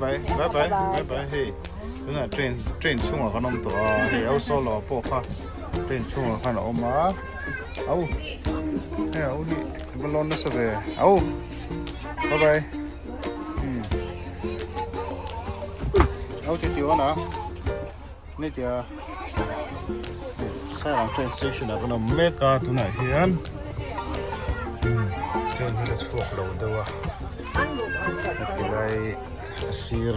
bye hey đúng là train chung ở con ông tổ thì áo solo bộ pha train chung ở con ông má áo hey áo đi balloon nó sẽ về áo bye áo chỉ tiêu nào này thì sai làm train station là con ông mega tụi này hian train nó chuột đầu đâu à cái này sir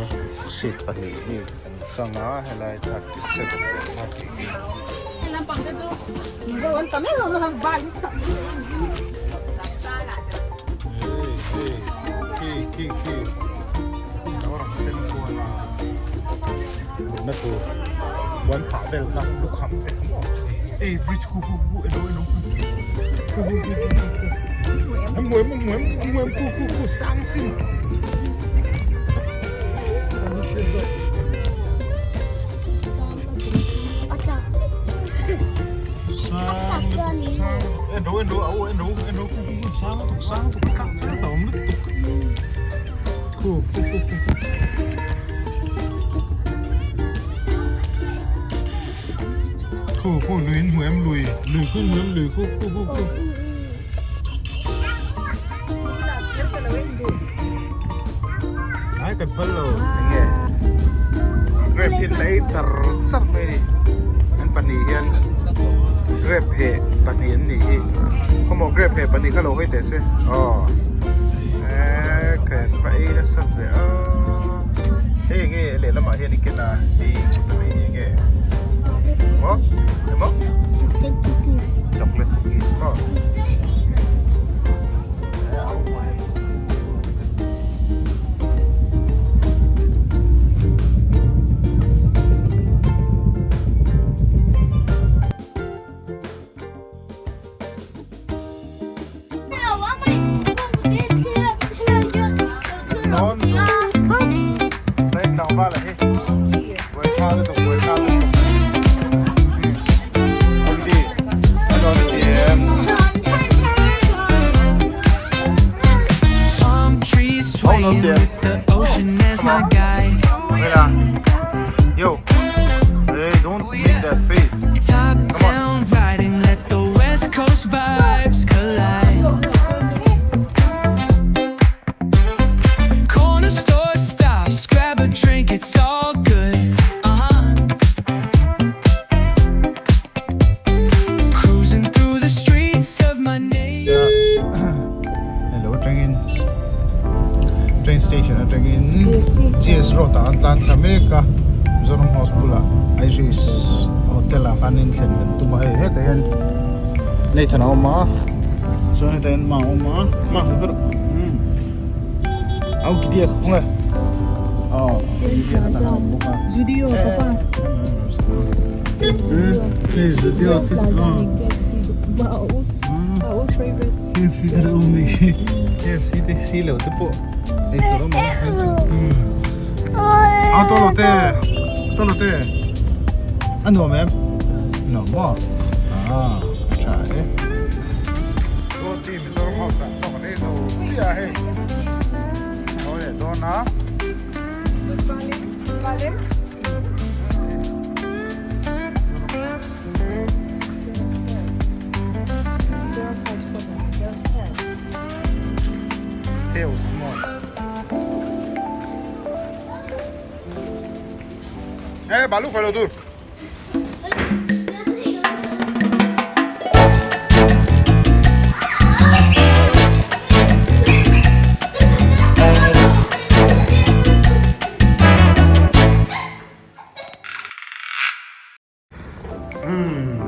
seat anh đi sang đó hay là thật set thật Naupang cái chú rồi anh tắm hết rồi làm vài ki orang sen tua na na tu wan pa del na lu kham te bridge ku muem ku sang sin endo sang tu kak sen tau mut ku lùi ai cần phân lồ nghe grab hit lấy char này đi anh bạn đi hiền grab he bạn đi anh đi không một grab he bạn đi cái lô hơi tệ xe cần phải là sắp về hey nghe lấy làm mà hiền đi cái nào đi tụi mình nghe what em không chocolate cookies oh with the ocean as my guide. Yo, hey, don't make that face. Top down riding, let the West Coast vibes collide. Corner store stops, grab a drink, it's all good. Cruising through the streets of my neighborhood. Hello, train station at GS Road Atlanta Mega Zorom Hospital Iris Hotel Hanin Chen to my head and later on ma so it and ma out dia kunga Studio apa? Studio Our favorite. KFC there only KFC te silo te po ito ro ma tolote ano ma'am no mo try to team so mo sa so ne so sia he oye dona Vale. Heel small. Balu kalau tu.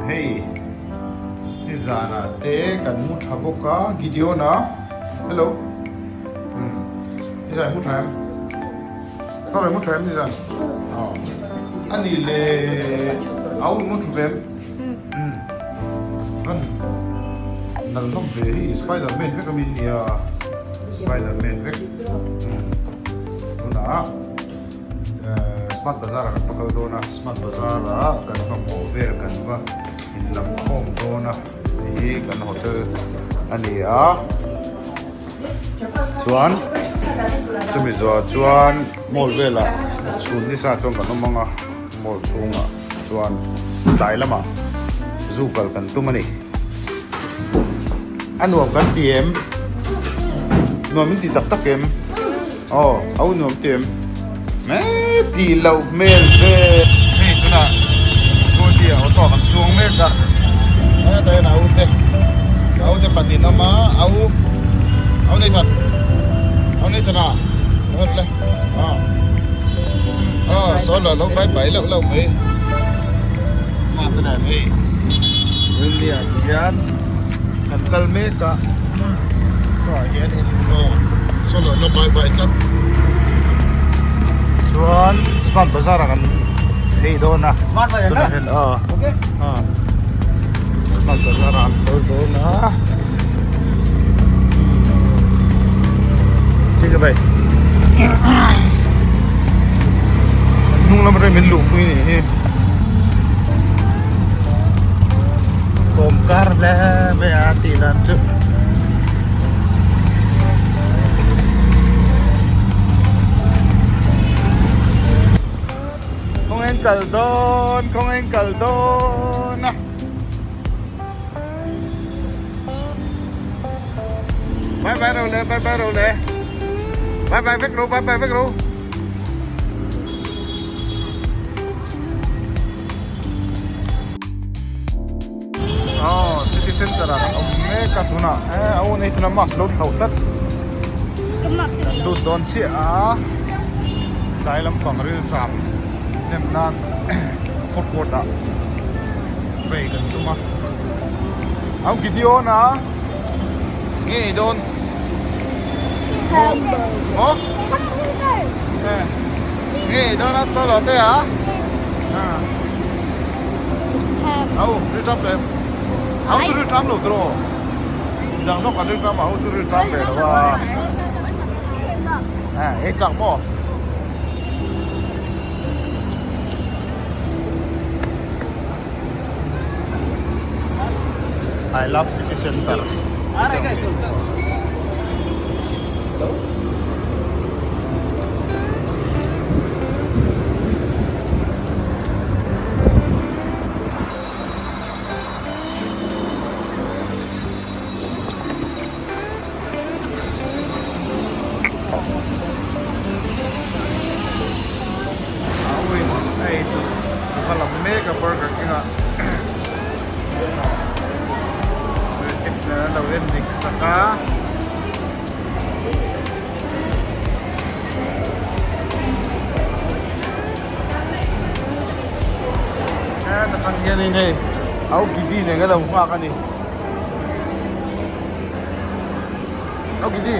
Hey. Izana te kan mu thaboka Gideona. Hello. Izan mu tham. Sorry mu tham izan. Ani le au mu thuvem. An nal nom ve Spider-Man ve kamin ya. Spider-Man ve. Tuna Smart Bazaar kan pakal dona. Smart Bazaar kan mo ver kan va in lam home dona. Kan hotel ani chuan chumi zo chuan mall vela chun ni sa chong kan manga mall chunga chuan dai lama zukal kan tumani anuam kan tiem nuam ti tak takem au nuam tiem me ti lau mel ve hei tuna ko dia auto kan chuang me ta dai na ute patin ama au nei thật au nei thật à hơn lên số là lúc bảy lâu mấy mà thế này đi nguyên liệu hian cần cân mấy cả rồi hian số là lúc bảy chắc chuan smart bazaar kan hei do na smart bazaar okay smart bazaar an do na ठीक है भाई nung lam re min lu pui ni kom kar le be ati dan chu không anh caldon à bye rồi le bye vết ru city center à ông nghe cả thuna ông này thuna mas lột khẩu tất lột đòn xịa đại lắm còn rêu chạm nem nan food court à về gần tuma ông video na nghe đòn nghe đòn nó to lắm đấy à đi trap đấy đi trap luôn rồi đang sống cả đi trap mà đi trap về là ấy chẳng bỏ I love city center. Kalau mega burger kita resepnya lawan mix saka tekan yan ini aku gidi nih kalau makan nih aku gidi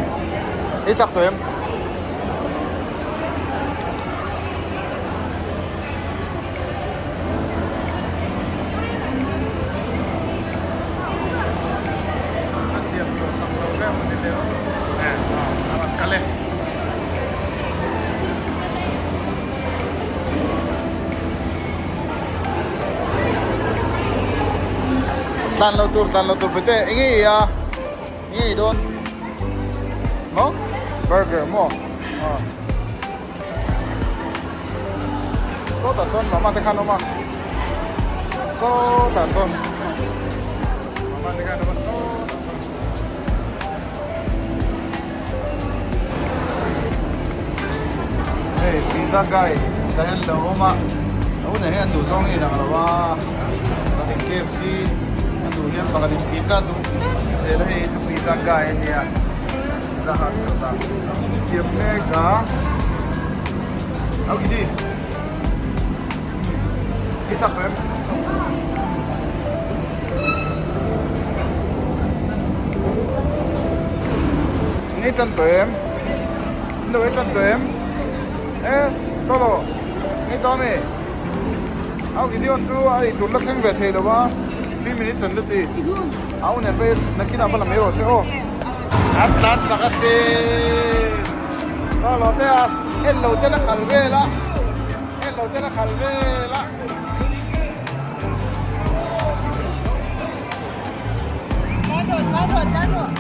cak tuh em tan lo tur pete ngei ya ngei don mo burger mo so ta son mama te khano ma so ta son mama te khano ma so ta son hey pizza guy dahil lo ma au na hen du zong ni na wa KFC yang bakal di pizza tuh, saya itu pizza guy ini ya, pizza hut kita, siap mega, aku gini, kecap em, ini contoh em, ini contoh em, tolong, ini Tommy, aku gini untuk itu langsung bete doa. 3 minutes and liti. Aku never nak kita apa lamero sih oh. Atat sakasi. Solo teas, ello tena kalvela. Taruh.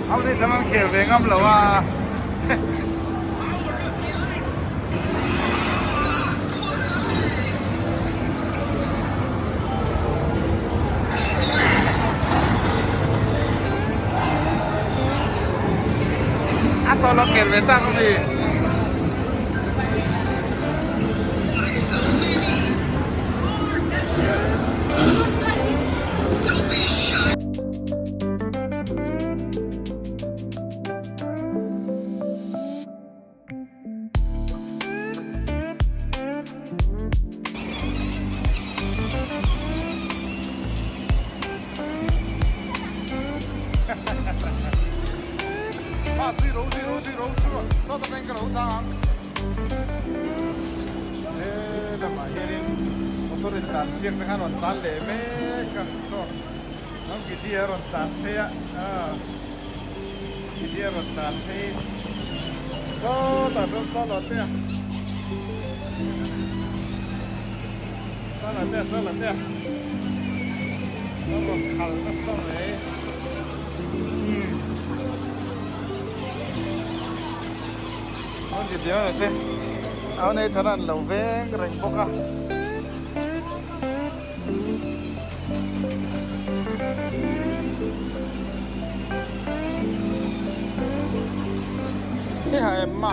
เอาดิทำมันเขียวเวงอ้ำเหรอวะอ่ะตอนเราเขียวเวงจ้างก็มี说到那个楼上，那么现在我都是担心那个人咱来没个说，那几天人担心啊，几天人担心，说到说说了的，说了的说了的，那么看那说没。Ang giti na natin. Ako na itaran, laweng, rainbow ka. Hiha, Emma.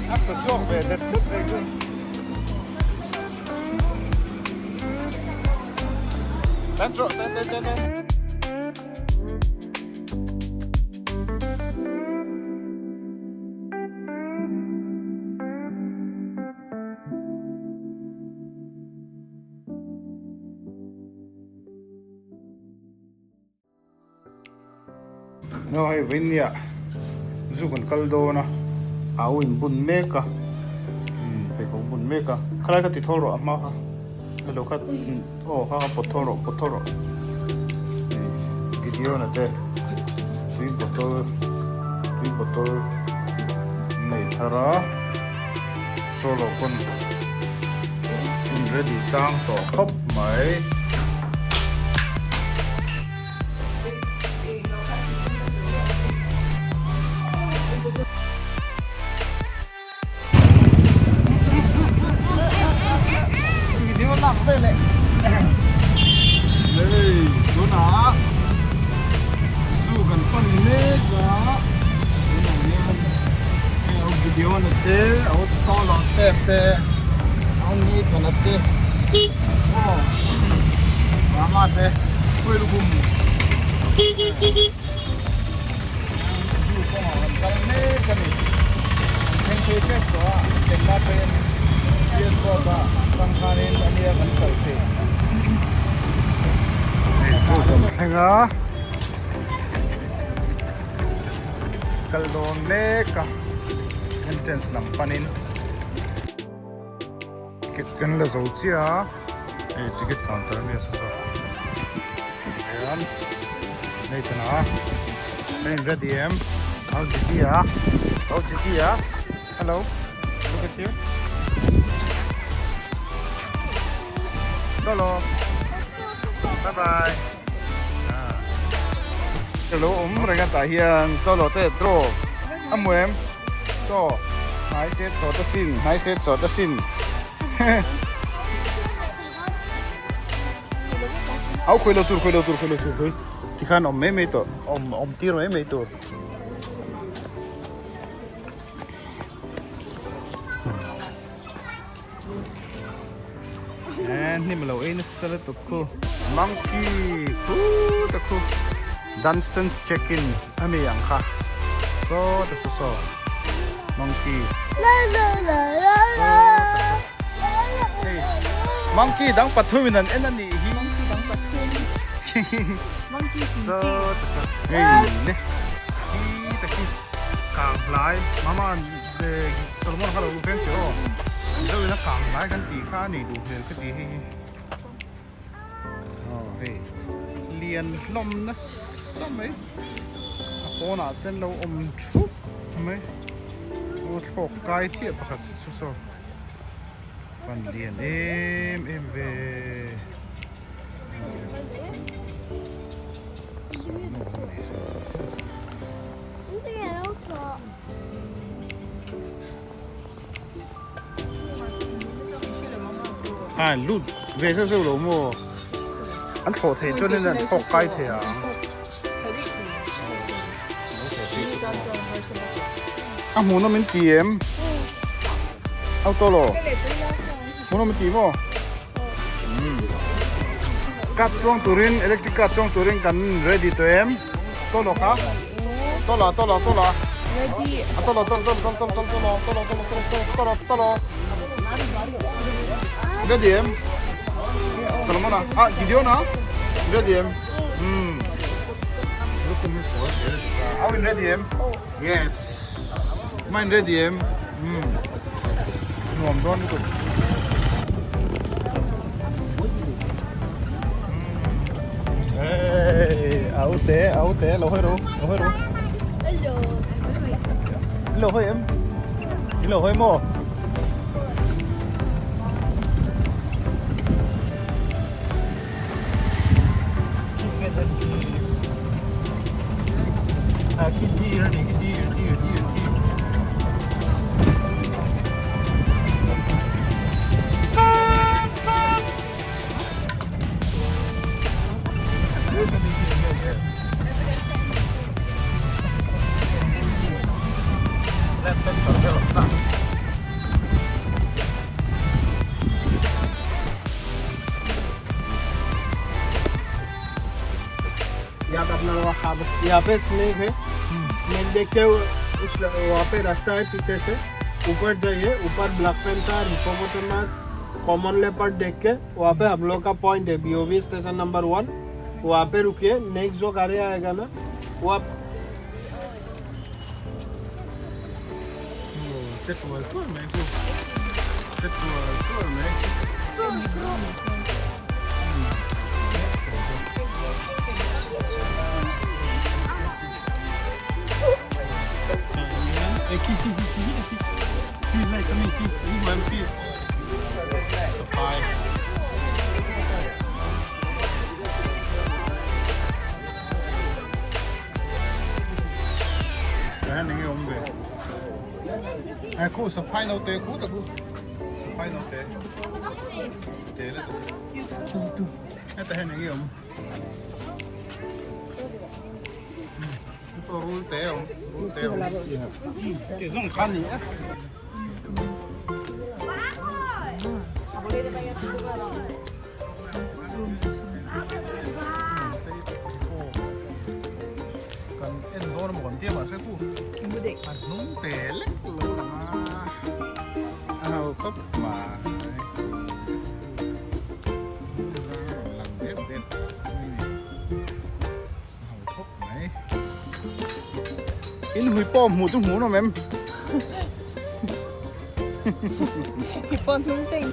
Attention, mais d'être très très good. Dentro, dentro. No, hey, Vinya. Zugun kaldo na. Awin bun meka. Pe ko bun meka. Kala ka tithoro amma ka. Hello ka. Oh, ha potoro. Video na te. Tui botol. Nei thara. Solo kon. Ready tang to khop mai. Đây này. Đây, chỗ nào? Su gần con nê cả. Cái video này thế, ông to lọt tép thế, ông đi còn là thế. Oh, mama thế, quên luôn. Su con gần nê cái này. Anh thấy cái đó, cái lá bên kia có ba. Pangkarin niya kan kalpe. Senga kaldong neka entrance ng panin. Ticket kan la zauchia. Ticket counter niya sa. Ayan. Dito na. Ayan ready em. How's the dia? Hello. Look at you. Hello. Bye bye. Hello, rengat hian tolo te tro. Amuem. To. Nai set so ta sin. Au khoi lo tur. Ti khan om me to. Om tiro me to. นี่มาเราเองสลัดตุกมังคีตะคุดันสตันส์เช็คอินอันนี้อย่างค่ะโซ่ตะโซ่มังคีมังคีดังปัทวินันเอ็นนี่ฮิมังคีดังปัทวิมังคีโซ่ตะเฮ้ยเนี่ยฮีตะคีกางลายมาเด็กสโลมอนเขาเราเพ่งเจ้าเดี๋ยวนักกางลายกันตีข้านี่ดูเห็นก็ดีเฮ้ยเรียนลมนะซ้ำไหมโคน่ะเต้นเราชุบไหมโอ้โหกายเทียบประคัตสุดๆฟันเรียนเอ็มเว路为啥走路么？俺头抬着的人好改的啊。啊，冇那么点，เอาตัวหรอ冇那么点么？กัดช่วงตุรินอิเล็กทริกกัดช่วงตุรินกัน ready ตัวเอ็มตัวหรอคะตัวหรอตัวหรอตัวหรอ ready ตัวหรอตัวหรอตัวหรอตัวหรอตัวหรอตัวหรอตัวหรอตัวหรอตัวหรอready em Salomon ah video na ready em look at me for are we ready em yes mine ready em nuam don tu hey au te lo hoi ro hello hoi em hello hoi mo cái gì này cái gì याद अपना यहाँ पे snake है snake देख के उस वहाँ पे रास्ता है पीछे से ऊपर जाइए ऊपर black panther hippopotamus common leopard देख के वहाँ पे हम लोग का पॉइंट है बीओवी स्टेशन नंबर 1 वहाँ पे रुकिए नेक्स्ट जो गाड़ी आएगा ना वो आप Aku supply no te ku ta ku supply no te la tu eta hen ngi om to rul te ke zong khan ni kan en don mo kon tie ma se ku anh nung tè lắc lú là cấp mà làm đẹp cấp này in hui bom mù tung hú nó em Hipon tung chinh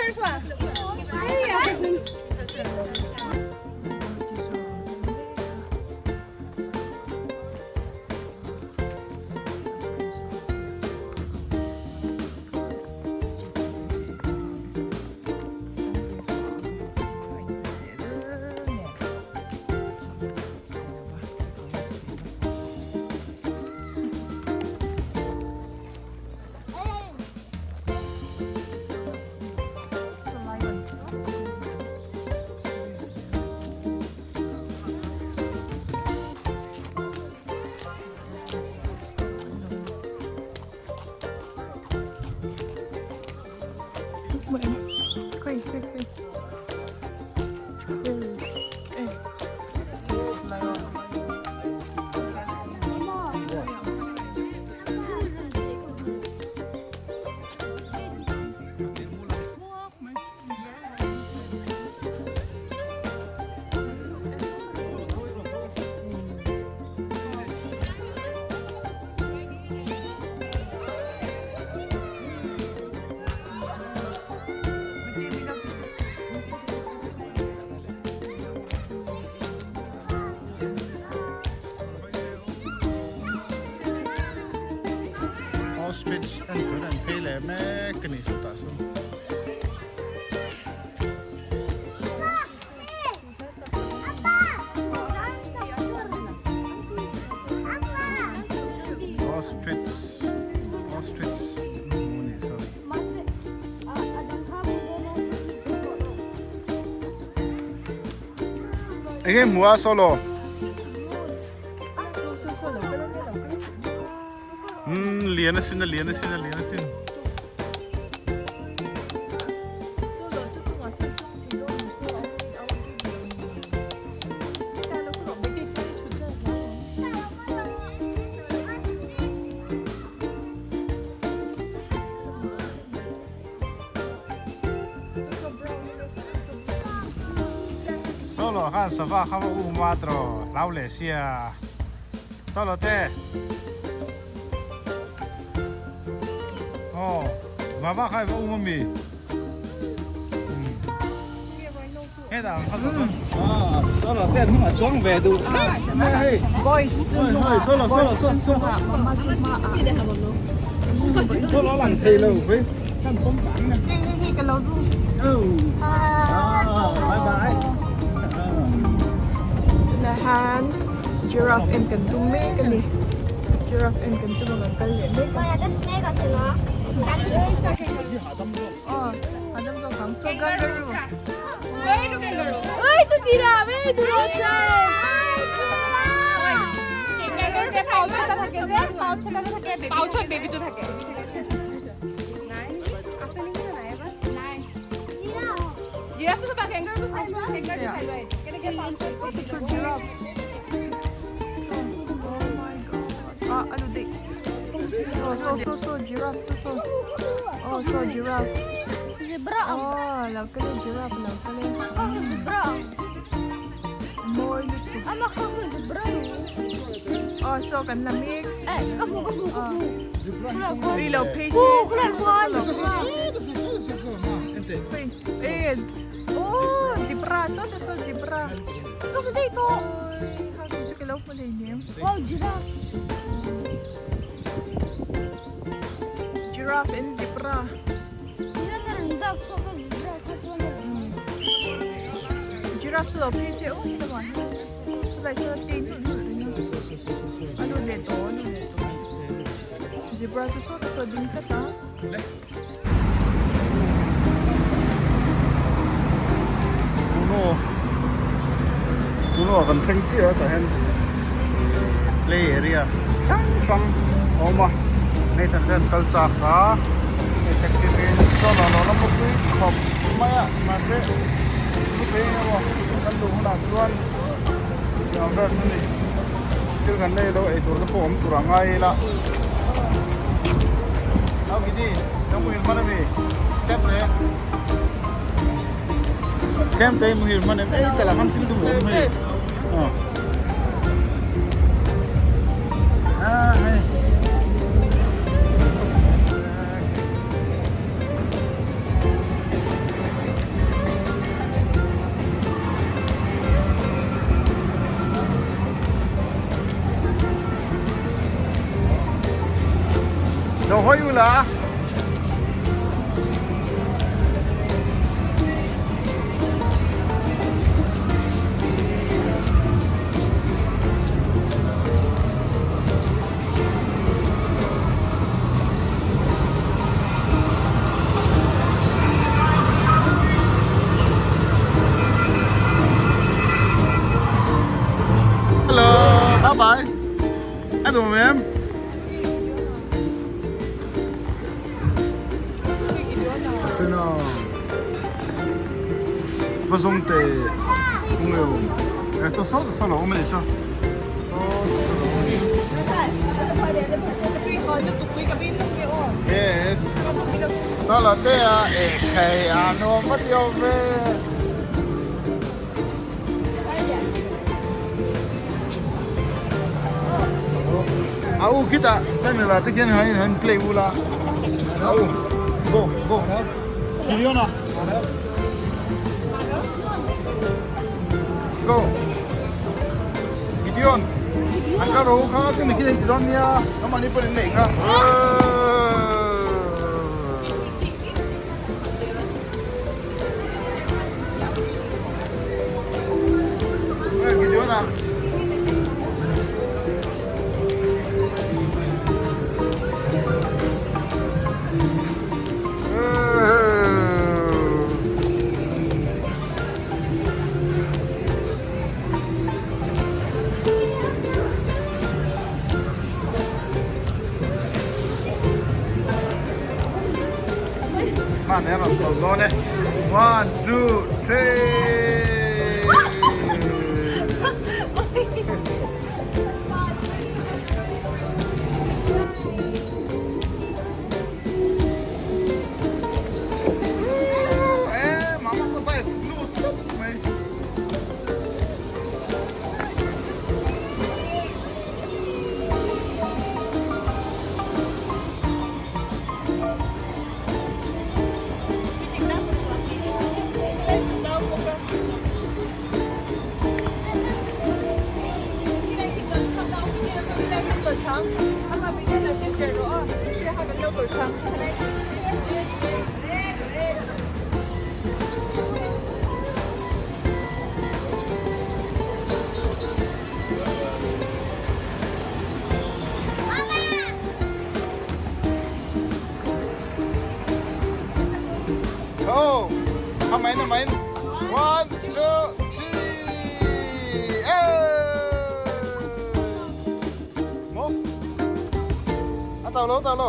Yes. cái này số tạ số anh em mua solo liền nó xin solo kan sava kamu umatro laule sia solo te oh mama khai vào umami hết rồi solo te nhưng mà choáng về đủ hey boys solo solo làm thề lâu với cái lâu du bye bye là han giraffe em cần tung mấy cái này giraffe em cần tung bằng cái gì đấy Adam 좀 강소 kangaroo. ơi tôi gì là với tôi nói chơi kangaroo পাউচটা থাকে যে পাউচটা থাকে পাউচত বেবিটো থাকে giraffe তো পাকে kangaroo খাইবা kangaroo খাইবা কেনেকে পাউচত So giraffe. Oh my god. Ano di? Oh, so giraffe. Oh, so giraffe. zebra Oh, lagkali giraffe, lagkali. zebra More nito. ama kamu zebra Oh, so kan lamig. kamu Relocation. kulakuan Eh, oh, zebra. So zebra. kamu dito Hago sa kilaw mo din yun. wow giraffe Giraffe and zebra. yan na rendak so ka zebra Giraffe sa office. Oh, naman. Sila sa tingin. Ano dito? Zebra sa din ka ta. Kuno akan sengci ya tahan play area sang oma này thằng culture ka taxi train so no mukui khop maya ma se mukui wo kan lu na chuan yang da chuni sil kan nei lo ei tur da pom turangai la au gidi yang muhir mana mi temple tempe muhir mana ei chala kan til du mo me hey đâu hỏi là hello bye bye anh tụi em Vâng xong tệ không nhiều sốt lẩu mà để cho yes đó là cái cái nó mất tiêu về kita kan là tất nhiên hay hơn play ula go Gideona go Gideon ang karo ka kasi nakinig doon niya naman ipo ni ka มาเนี่ยเราตกลงเนี่ย one two three มามาไปนู่นไปโอ้ทำไมทำไม one two three โมเต่าโลเต่าโล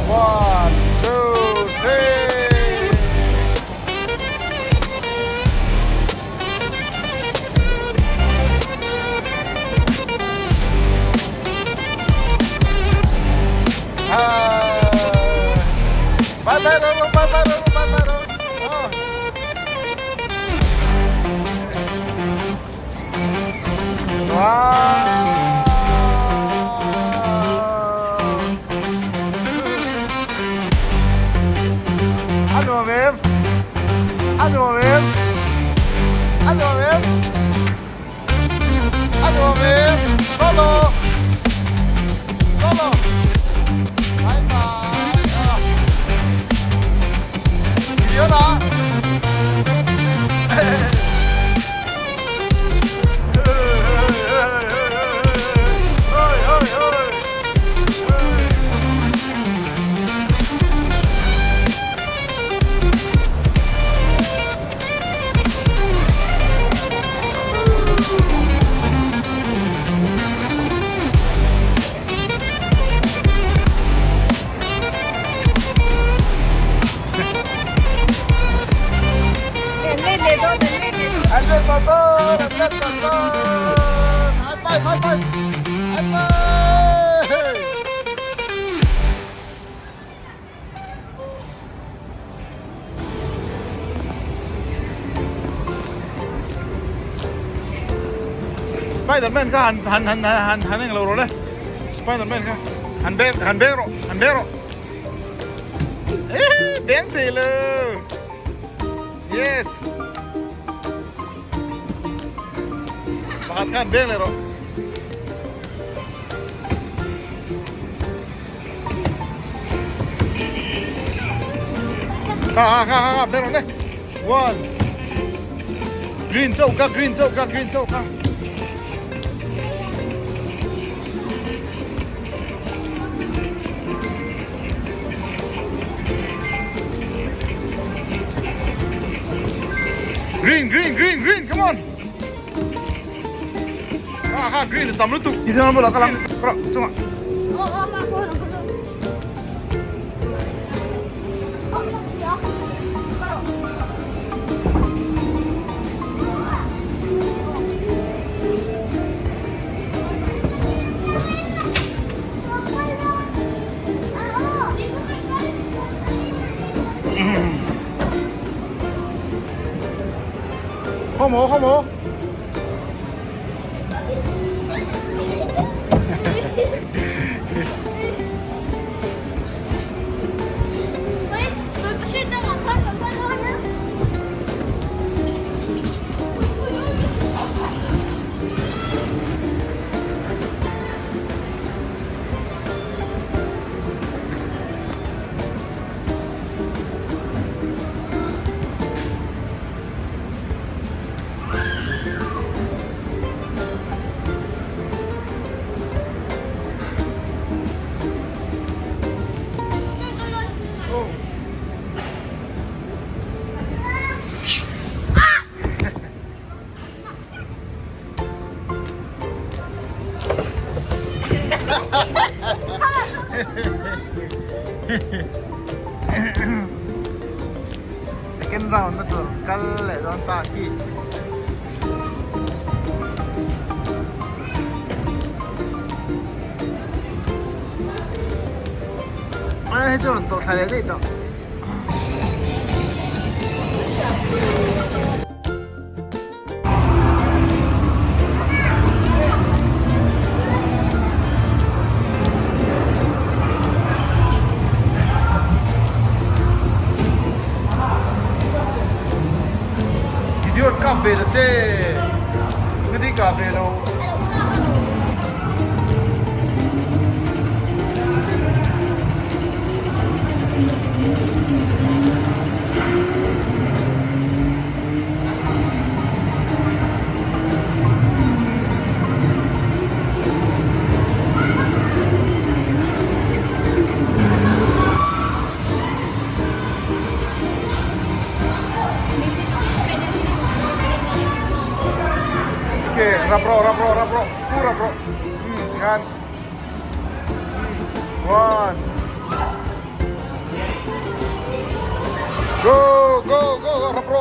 one two three ไปไปเร็วไปไปเร็วไปไปเร็วว้าวAllora, Mem. Allora, Mem. Allora, Mem. Allora, Mem. Solo. Solo. Bye bye. Fiona. Andiamo motor, andiamo motor. Vai, vai, vai. Vai. Spider-Man ka han yang loro le. Spider-Man ka. Han bero. Beng ti le. Yes. Kan beng lero. Ha, bero le. One. Green chow ka. Green, come on. Green, tamlutuk. Itu nama bola kalang. Bro, cuma. ข้าวหมูข้าวหมู Second round na to. Kalle don taki. Ay, hecho to sale dito. Gidiyor kahvede ce. Gidi kahve lo. Okay, rapro. Pura bro. Yan. One. Go. Rapro.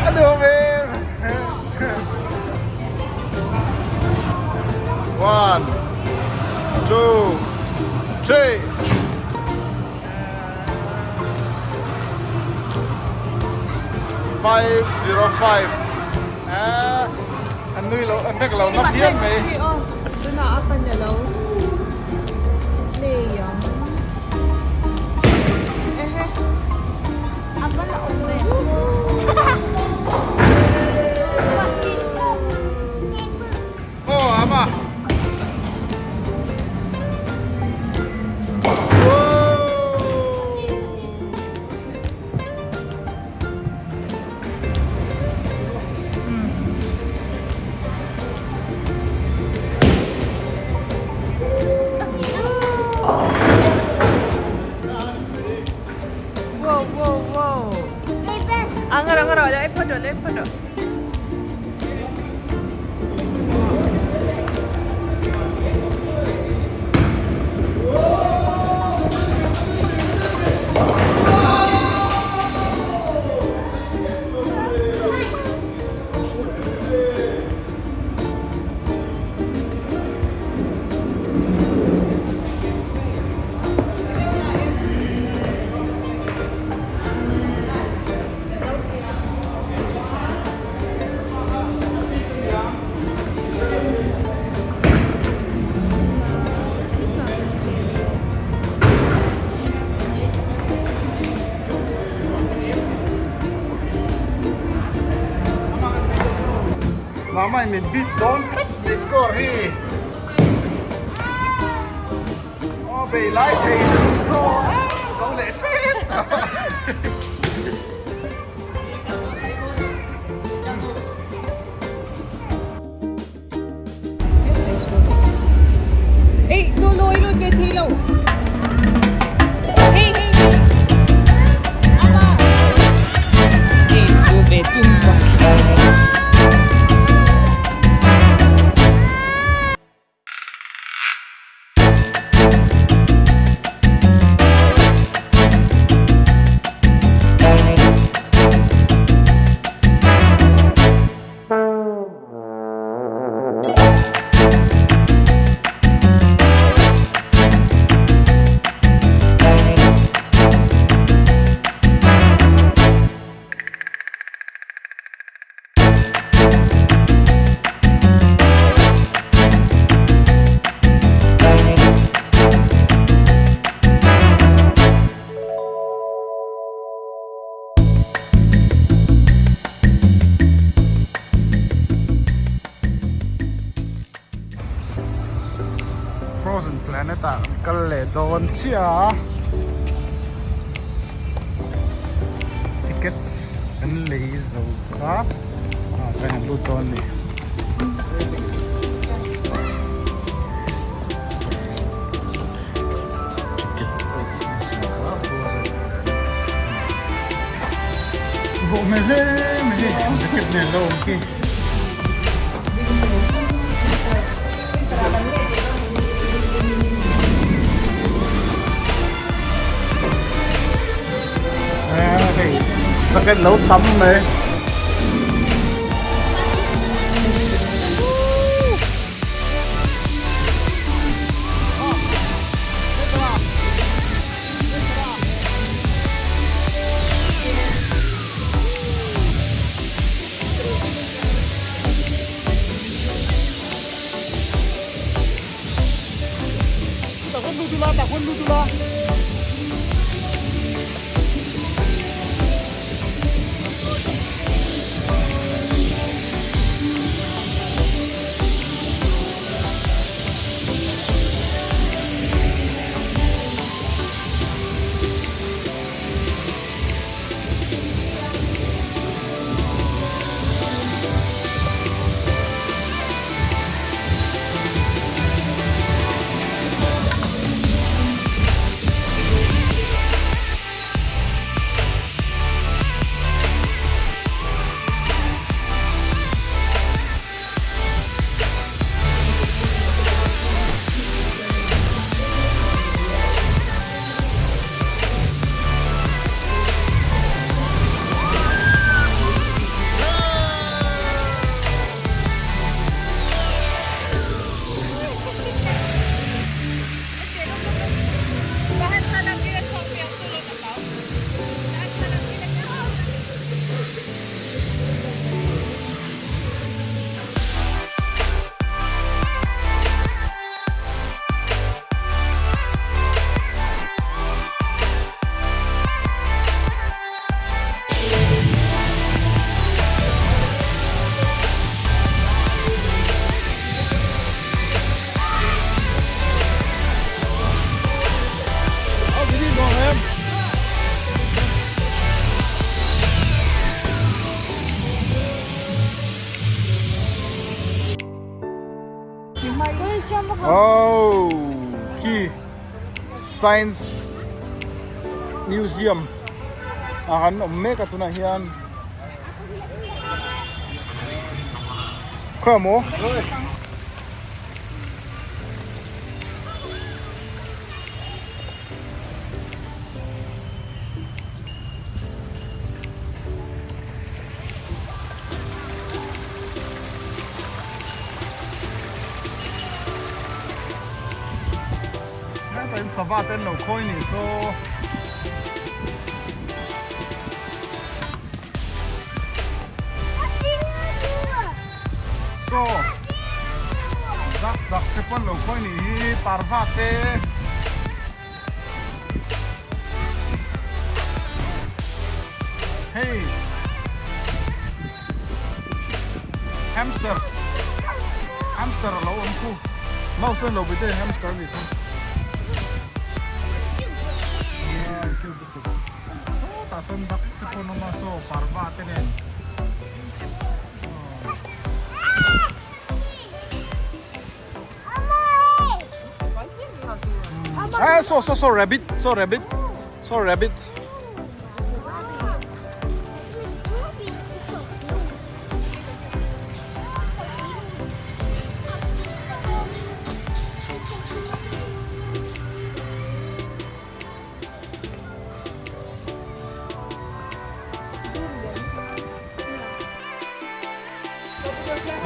Aduh, Bim. 1, 2, 3. Five, 05. Anh nuôi lâu, anh biết lâu nó tiếng mày. Tôi nào áp anh nhà lâu. Lì giống. Apa nak omel? Oh, ama. Wow. Angara, lepas dah. Mama ini beat don't the score he. Oh, be like hey. So late. Tuloy ke thilaw. Hey. Ama. Itu betul. kal le don chia tickets an lei zo ka kan lu ton ni vô mê lê ticket ne lo ki cái nấu tắm này tak pun dulu lah. Oh, key science museum. Akan omeka tu na hian. Kamu? Savaten lo koi ni so dak te pon lo koi ni parvate hey hamster lo amku mau sen lo bite hamster ni sondak tipo nama so parva tenen so rabbit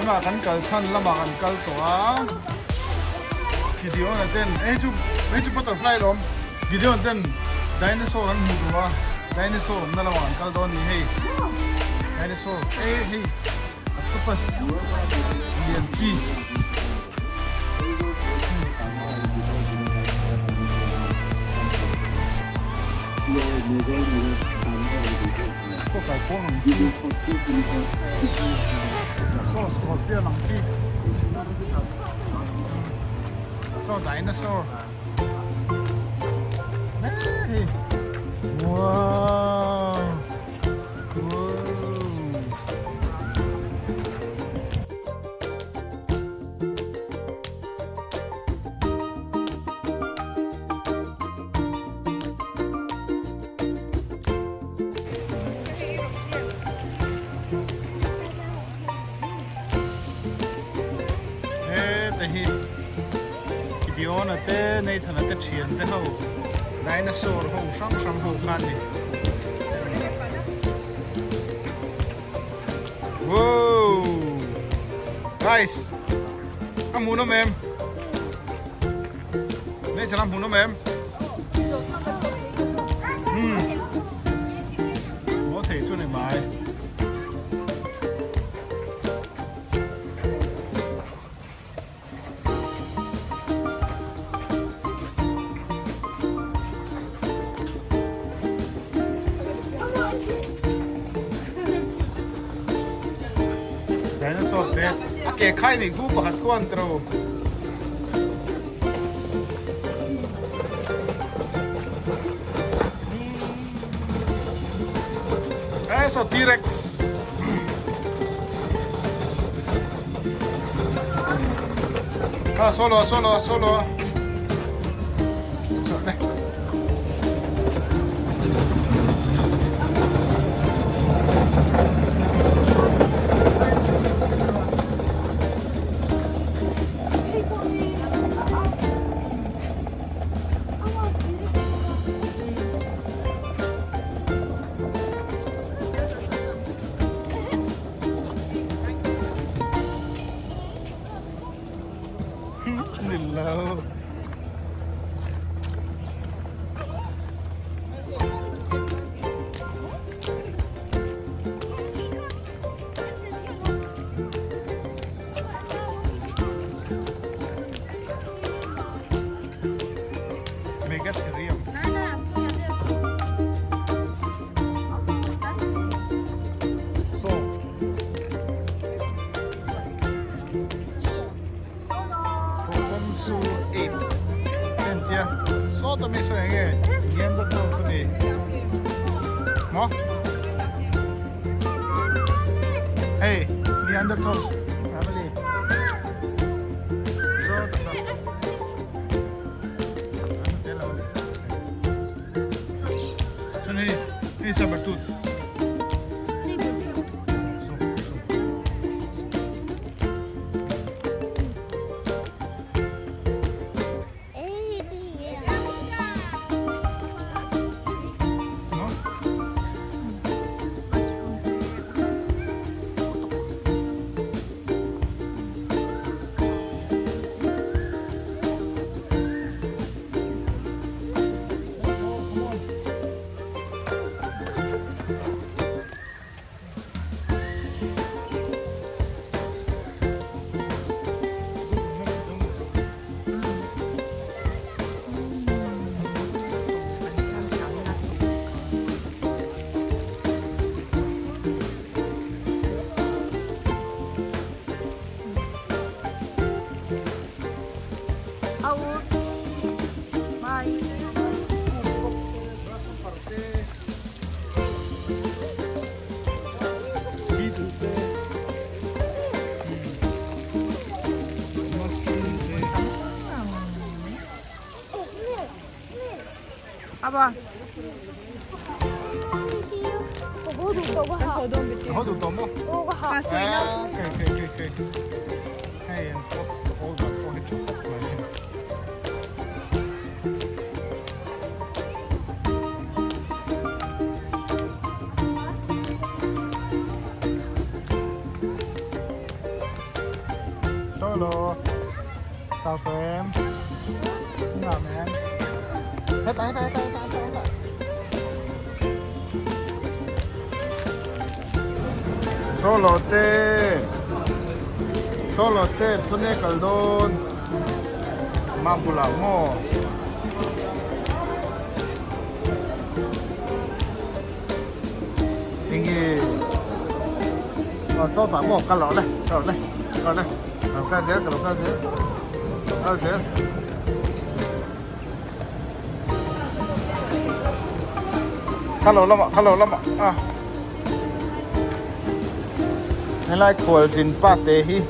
na kan kal san lama kan kal to a video na ten chu butterfly lom video ten dinosaur an mu wa dinosaur na lama kan kal don ni hey dinosaur hey octopus lian ki ko kai po ng so scorpion ang chi so dinosaur hian te ho dinosaur ho sam ho khan ni wow guys hmuhnawm em đây cho làm hmuhnawm em có thể cho này bài dinosaur te ake khai ni gu pakhat kuan tro eso T-Rex solo đây Hello. Megatherium. So. Su 8 Sentia so to mi so nge ngem da to so ni mo hey Neanderthal family so to so so ni sabertut Apa? Có đủ tôm không? À, suy nó. Okay. Hey, and hold on for it. Hello. Chào tụi em. Nào mẹ em. Hết. Tolote, tune kaldon, mapula mo. Tinggi. So tak mo kalau deh. Kalau kasir. Kalau lama. Ah. Này lại khuẩn zin pa te hi.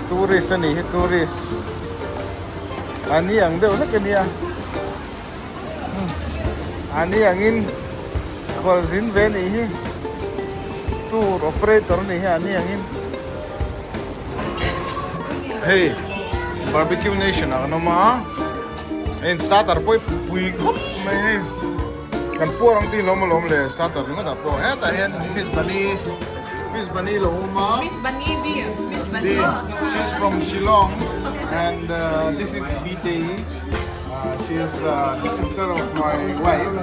Tourist ani hi tourist. Ani ang deu sak ni a. Ani angin khuẩn zin ve ni hi. Tour operator ni hi ani angin. Hey, barbecue nation ano ma? Ayun, starter po pui khop may kan po ang tin lom le starter nga da po. Eta hen Miss Bani lo ma. Miss Banidi. Miss Di, she's from Shillong and this is Bitei. She is the sister of my wife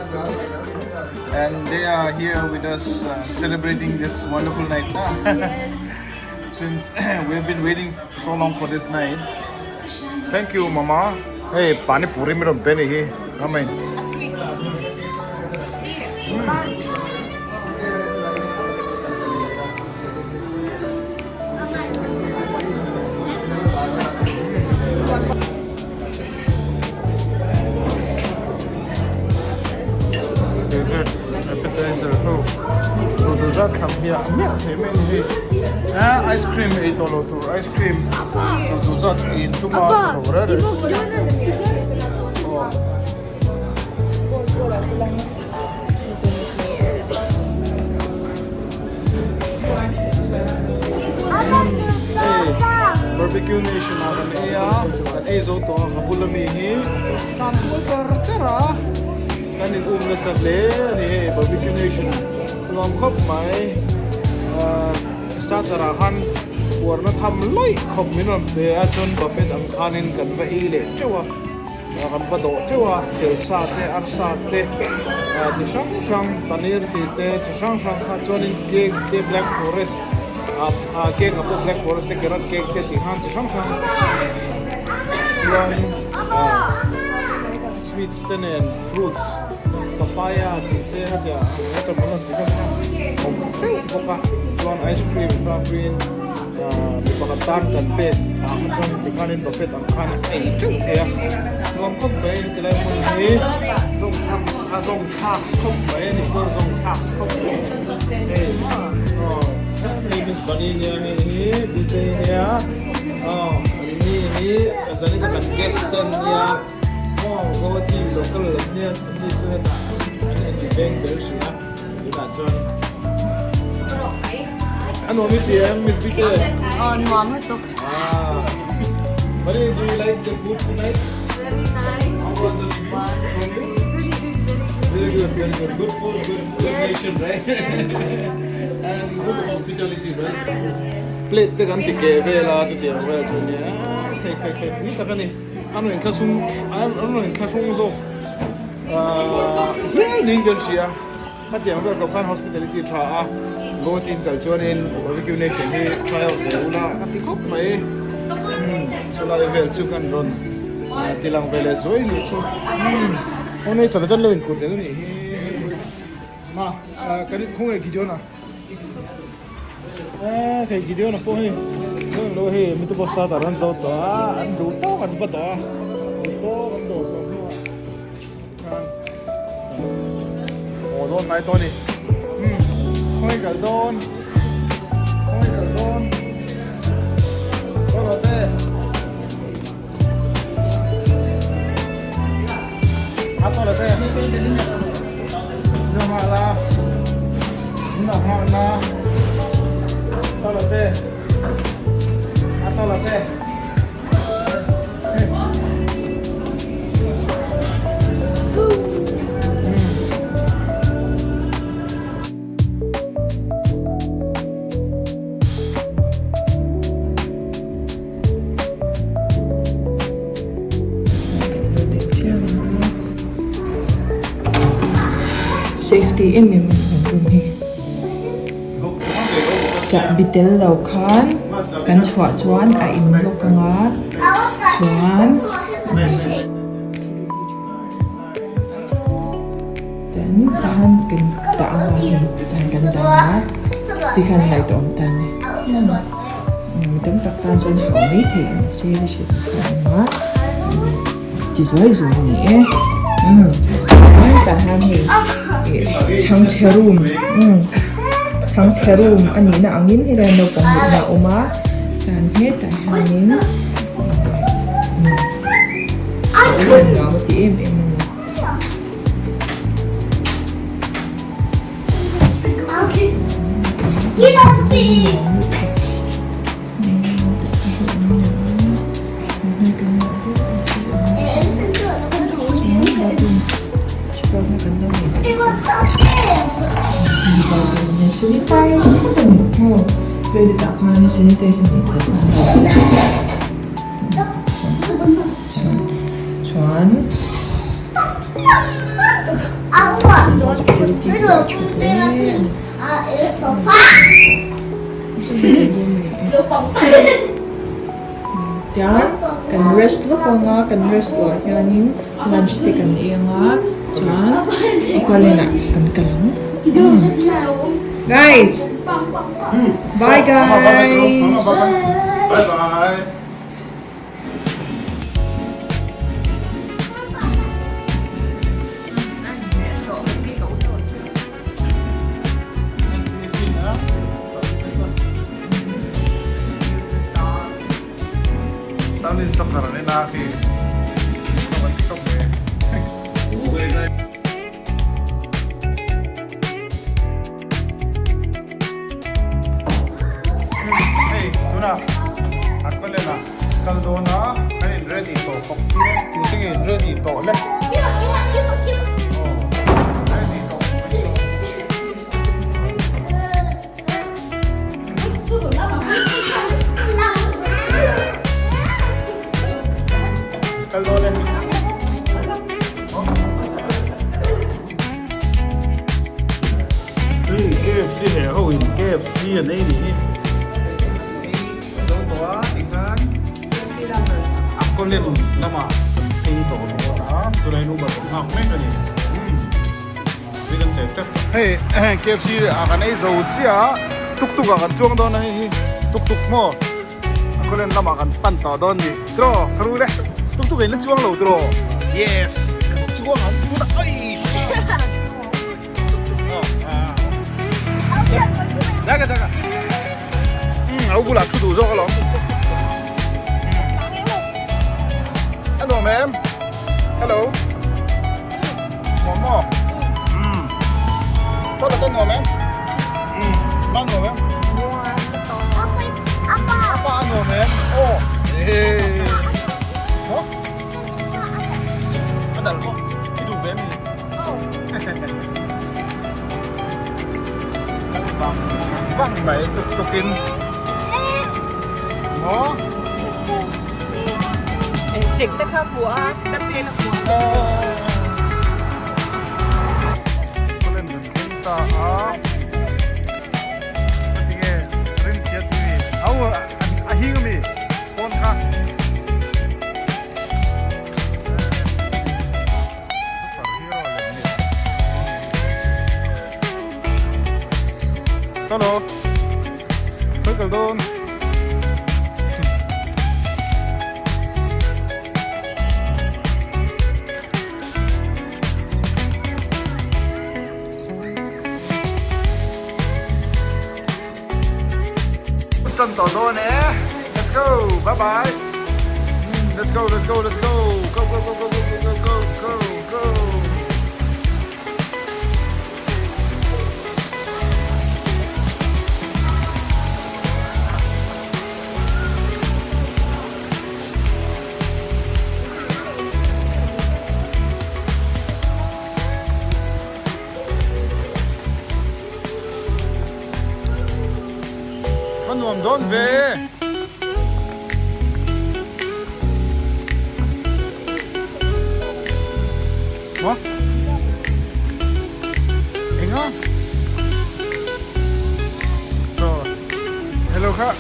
and they are here with us celebrating this wonderful night. Since we've been waiting so long for this night. Thank you, Mama. Hey, pani puri meron penny he. Amen. Sweet. Dessert, appetizer, oh. So dessert come here. Ice cream $8 too. Ice cream. So dessert in tomato. Barbecue nation naman kan ezo to kapulamihi kan cara kanin na sarle ni barbecue nation tuam khop mai starterahan warna tham loi khop minom te achon buffet ang kanin kan ba ile chewa kan ba do chewa te sa te ar sa te chang panir te chang kha chonin cake te black forest cake apo black forest te carrot cake te tihan chang sweets and fruits papaya te hada ito pala dito Juan ice cream free di pakatan kan pet ang tikanin buffet ang kanin ay ito ya ngom kop bay tilay mo ni zong cham zong tax kop bay ni zong tax kop name is Baninya ni Bitenya ini asal itu kan guest niya Guwahati local niya ni cerita ini bank bersih di Bacon ano Miss Bite Mom ito. Bani, do you like the food tonight? Very nice. How was the food from you? Very good. Good food, good nation, right? And good hospitality, right? Very good, yes. Plate te kan tike vela chu dia well chu ni kai ni ta kan ni ano in klasung so yeah ning gan sia ka tiang ver ka kan hospitality tra go tin culture in barbecue nation ni trial de una ka ti kop mai so la level chu kan ron tilang vele zoi ni chu onai ta dan lein ku de ni ma kan khong e gidio na kayak gitu na po lo mi to basta taran zo to ando to kan ba to to kan do so kan don nai to ni khoi ka don to lo te ato lo te no mala na atau latte. Safety em chả bị tel đầu khan kan chua chuan a in lok anga chuan then tahan kan ta anga kan da ti khan lai tom tan mi tam tak tan chuan ko mi the se ri shi ma chỉ zoi zu ni ta han hi chang cherum thang therum ani na angin ila no pang na oma san he ta hanin na ti em okay get off me sanitize ka nito. Pwede takman yung sanitize nito. Chuan. Yan, kan rest lo ko nga, kan rest lo. Yanin, lunch stick kan iya nga. Chuan, ikaw na, kan ka lang. Guys! Bye guys! Bye-bye. Salin sa karane na aki. Ito eh. Hey, tuna. Ako na. Kaldo na. Kanin ready to. Sige, ready to. Le. Oh. Ready to. Kaldo na. Hey, KFC hè. Oh, in KFC en nee. Ako rin lamah ito na tulay nuba ngak me kani bigan chete hey KFC akan ai zo chia tuk akan chuang do na hi tuk mo ako rin lamah kan pan ta don ni tro kharu le tuk ai na chuang lo tro yes chuang an tu na ai jaga au gula chu du zo ka lo. Hello, ma'am. Hello. One more. Có được tên ngồi ma'am? Mang ngồi ma'am? Apa ngồi ma'am? Oh. Hả? Anh đặt không? Cái đủ ma'am gì? Vâng mày tục in. Đó. Sik na ka po at tapi na po. Kulen kita Patinge rin siya TV. Au ahing mi. Phone ka. Superhero lang ni. Hello. Hoy doon. Let's go. Bye bye. Let's go. Go. Go. hmangin doon về. What? Inga? So, hello ka.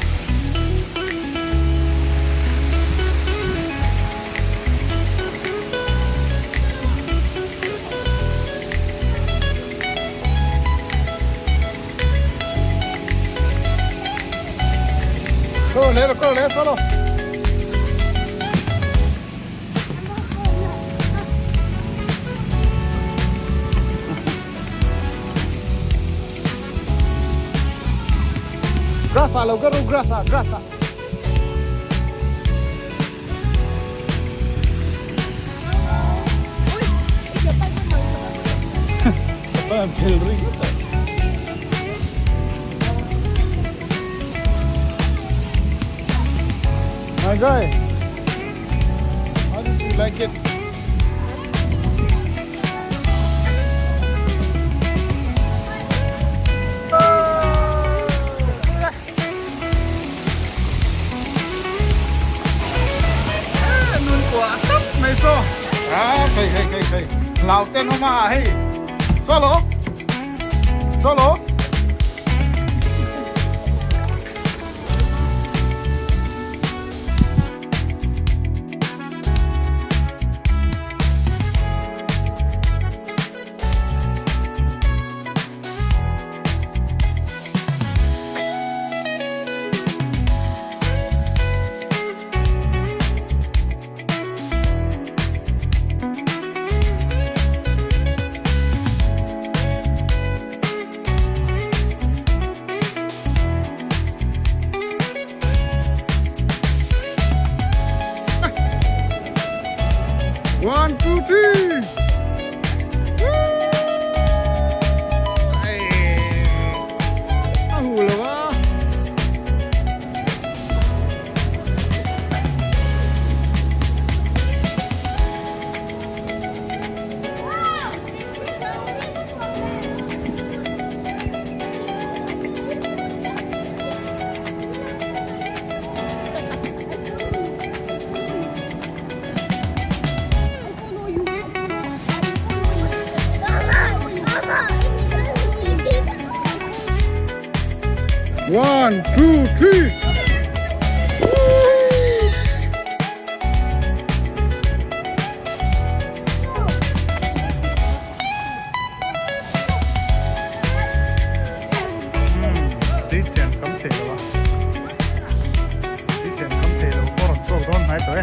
Corre, solo. Grasa, lo garu grasa. Sepan pelri. My guy, how did you like it? quả tóc mày so khay lao tên không mà hey solo 1, 2, 3. Hula ba? One, two, three. Đi chèn cắm thể rồi. Đi chèn cắm thể rồi, có sổ đón hai tới.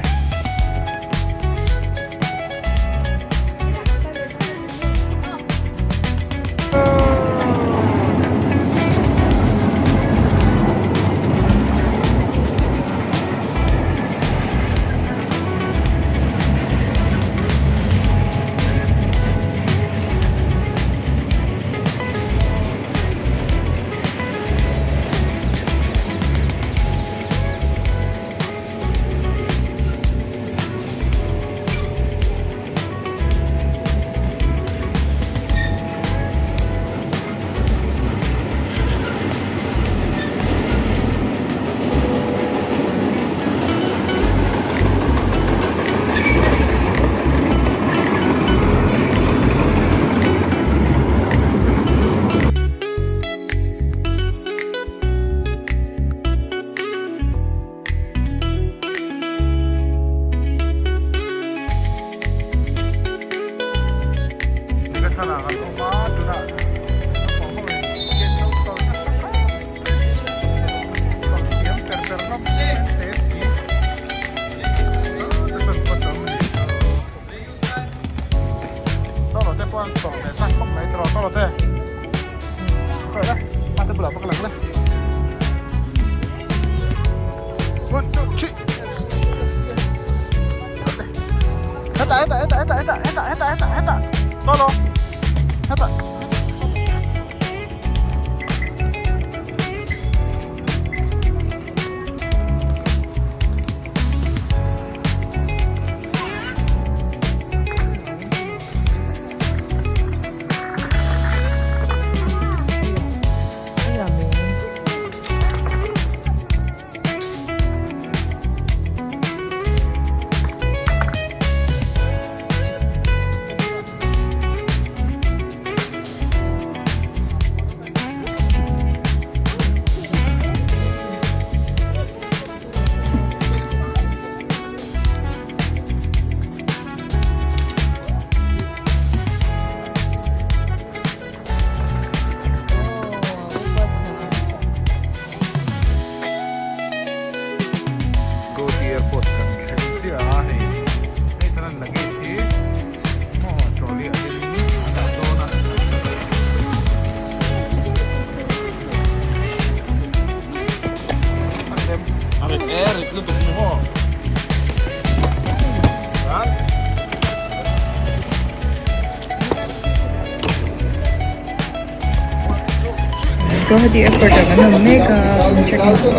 Guwahati airport ang ano, mega check-in ko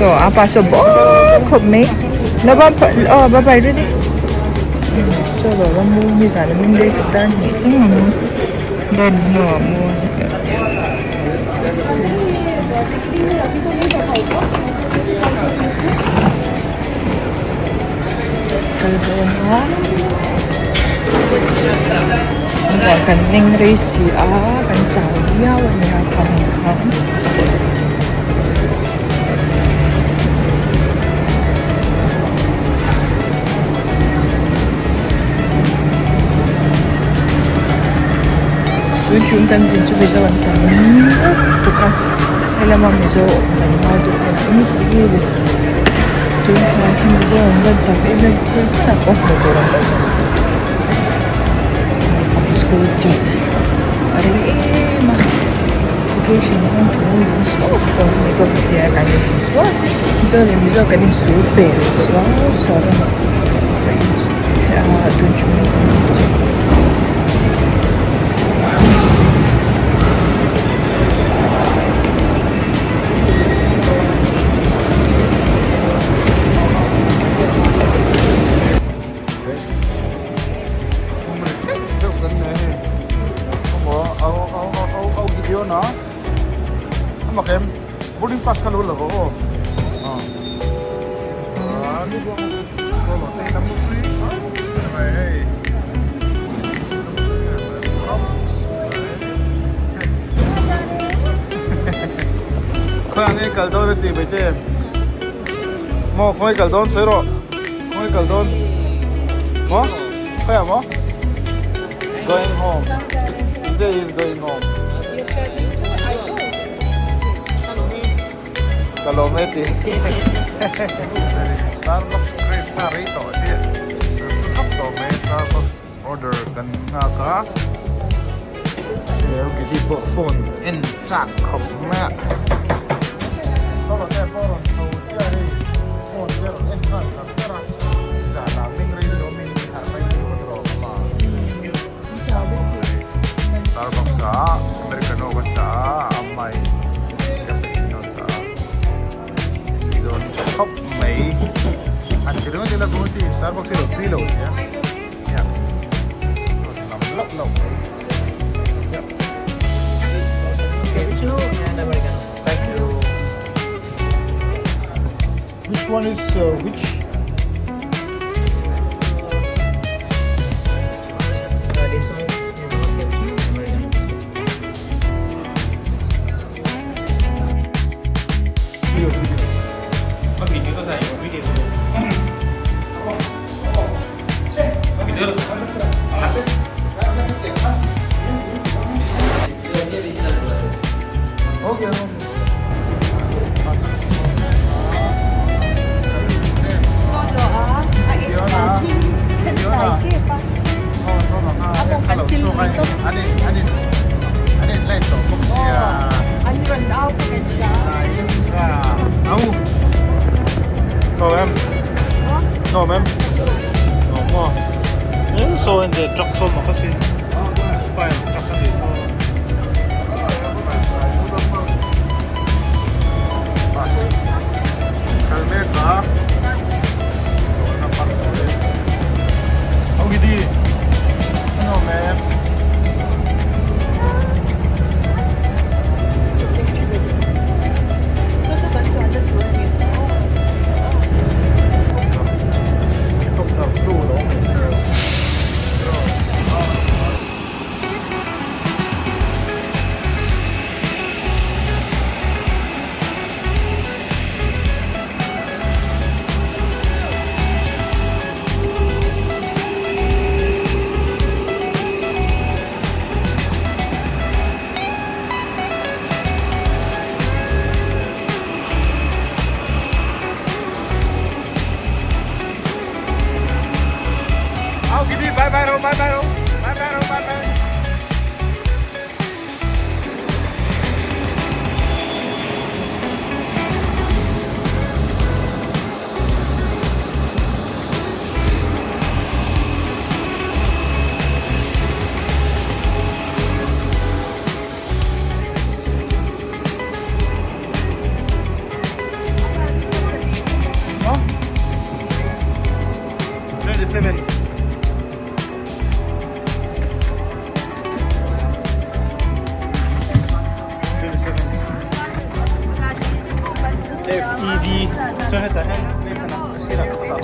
So, apa so bok me. Naba bye ready. So, baba mo ni sana min day tan. Dan no mo. Rồi cần ninh ri xì á, cần chào nhau nhà phòng hóng. Tuyên chúng cần dình cho bây giờ anh ta tụi con hay là mà bây giờ mình nói tụi con cũng như thế gì tụi con khi bây giờ mình tập em lên rất là có một tụi con school chat hari mah vacation kan tuh jadi suatu mereka dia akan suatu bisa kan super suatu saya tunjuk nó mà cái boarding pass kalau là có đi qua có tay nắm một tí này khoan cái cầu đón thì bây giờ mò khoai cầu đón sấy rồi khoai cầu đón mò khoai à mò going home say is going home kalau meti Starbucks crave na rito siya top to may Starbucks order kan nga ka yung kiti po phone in chat khop ma kalau kaya po so siya rin phone zero in kan sa sara sa laming rin doming harmay ni otro ma Starbucks sa Americano kan sa amay khóc Mỹ anh chỉ đứng trên là cũng đi Starbucks sẽ được đi lùi nhé làm lóc lóc thank you which one is which this one is cappuccino Americano. Okay. No, ma'am. No more. Những số anh để chọc số mà có xin. Phải chọc cái gì số. Bas. Cái này cả. Ông đi. No, ma'am. Bye bye rồi, bye bye rồi. Bye bye rồi, bye bye. Huh? 27. FED. So, ito, sirap sa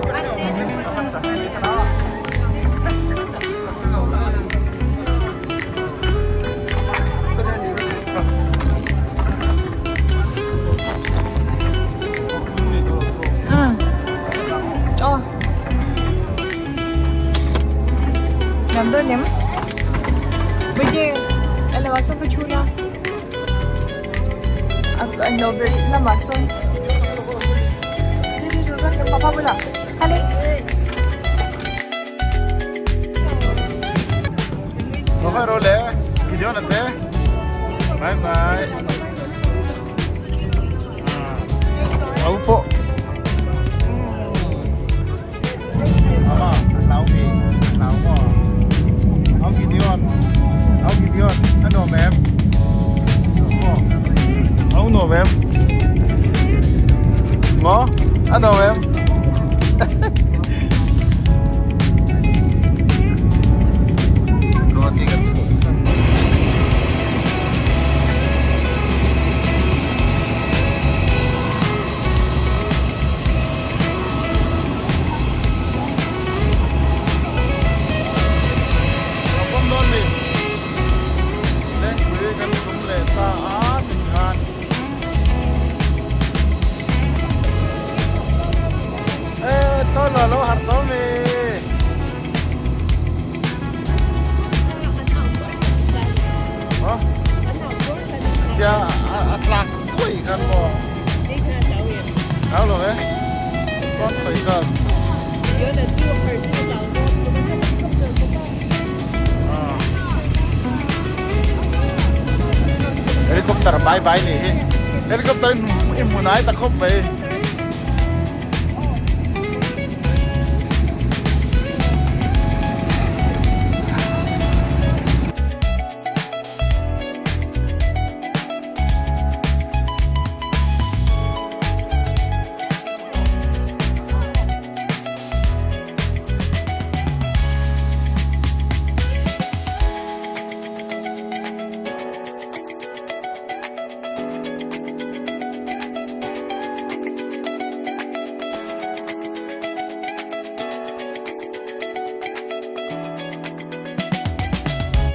남도 냠. Bagi alawasan pa chuna. Ako ano very lamason. Dito ba yung papa bula? Hali. Okay, Role. Gideon ate. Bye bye. Ako po. Mama, allow me. Allow mo. Ako Gideon. Ako Gideon. Ano, ma'am? Ako no, ma'am. Mo? Ano, ma'am? Guwahati kan schools. Naupang doon ni. Hlimpui kan kumle sa ating kan. To lolo harto mi. Ya atlak kui kan mo. Áo rồi ấy. Con phải giờ. Helicopter bye bye nih. Helicopter in munai tak khop vậy.